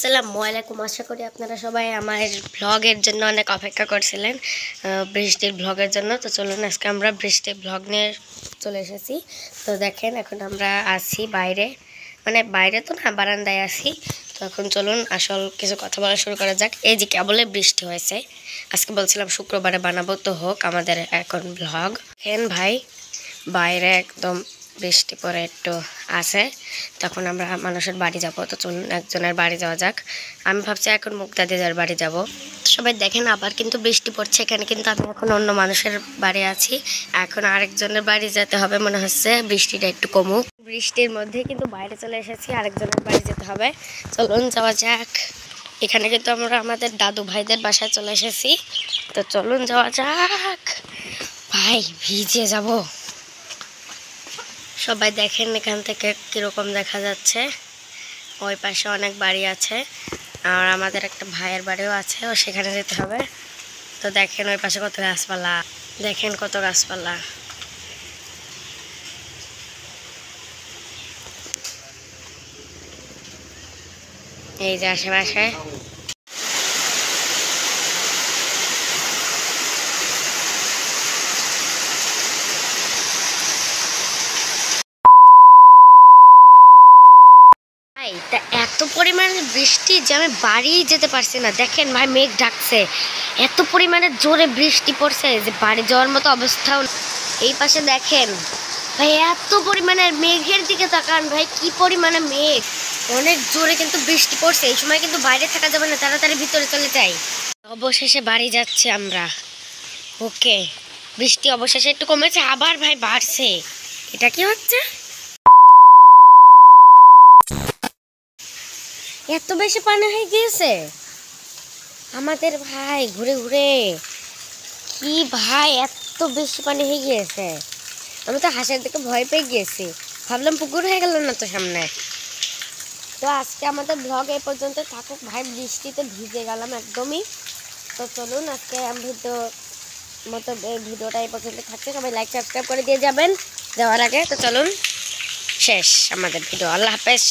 আসসালামু আলাইকুম। আশা করি আপনারা সবাই আমার ব্লগের জন্য অনেক অপেক্ষা করছিলেন, বৃষ্টির ব্লগের জন্য। তো চলুন আজকে আমরা বৃষ্টির ব্লগ নিয়ে চলে এসেছি। তো দেখেন এখন আমরা আছি বাইরে, মানে বাইরে তো না, বারান্দায় আছি। তো এখন চলুন আসল কিছু কথা বলা শুরু করা যাক। এই যে কেবলে বৃষ্টি হয়েছে, আজকে বলছিলাম শুক্রবারে বানাবো, তো হোক আমাদের এখন ব্লগ। দেখেন ভাই, বাইরে একদম বৃষ্টি পরে একটু আছে, তখন আমরা মানুষের বাড়ি যাব। তো চলুন একজনের বাড়ি যাওয়া যাক। আমি ভাবছি এখন মুক্তা দিদার বাড়ি যাব। সবাই দেখেন আবার কিন্তু বৃষ্টি পড়ছে এখানে, কিন্তু আমি এখন অন্য মানুষের বাড়ি আছি। এখন আরেকজনের বাড়ি যেতে হবে মনে হচ্ছে, বৃষ্টিটা একটু কমুক। বৃষ্টির মধ্যে কিন্তু বাইরে চলে এসেছি, আরেকজনের বাড়ি যেতে হবে। চলুন যাওয়া যাক। এখানে কিন্তু আমরা আমাদের দাদু ভাইদের বাসায় চলে এসেছি। তো চলুন যাওয়া যাক। ভাই ভিজে যাব। সবাই দেখেন এখান থেকে কীরকম দেখা যাচ্ছে। ওই পাশে অনেক বাড়ি আছে, আর আমাদের একটা ভাইয়ের বাড়িও আছে, ও সেখানে যেতে হবে। তো দেখেন ওই পাশে কত গাছপালা, দেখেন কত গাছপালা। এই যে আশেপাশে তা এত পরিমাণে বৃষ্টি যে আমি বাড়ি যেতে পারছি না। দেখেন ভাই মেঘ ডাকছে, এত পরিমাণে জোরে বৃষ্টি পড়ছে যে বাড়ি যাওয়ার মতো অবস্থাও। এই পাশে দেখেন ভাই এত পরিমাণে মেঘের দিকে তাকান ভাই, কি পরিমাণে মেঘ, অনেক জোরে কিন্তু বৃষ্টি পড়ছে। এই সময় কিন্তু বাইরে থাকা যাবে না, তাড়াতাড়ি ভিতরে চলে যাই। অবশেষে বাড়ি যাচ্ছি আমরা। ওকে, বৃষ্টি অবশেষে একটু কমেছে, আবার ভাই বাড়ছে। এটা কি হচ্ছে? এত বেশি পানি হয়ে গিয়েছে আমাদের ভাই, ঘুরে ঘুরে কি ভাই এত বেশি পানি হয়ে গিয়েছে। আমি তো হাঁসের দিকে ভয় পেয়ে গিয়েছি, ভাবলাম পুকুর হয়ে গেল না তো সামনে। তো আজকে আমাদের ব্লগ এই পর্যন্ত থাকুক ভাই, বৃষ্টিতে ভিজে গেলাম একদমই। তো চলুন আজকে আমি ভিডিওটা এই পর্যন্ত থাকছে। সবাই লাইক সাবস্ক্রাইব করে দিয়ে যাবেন যাওয়ার আগে। তো চলুন, শেষ আমাদের ভিডিও। আল্লাহ হাফেজ।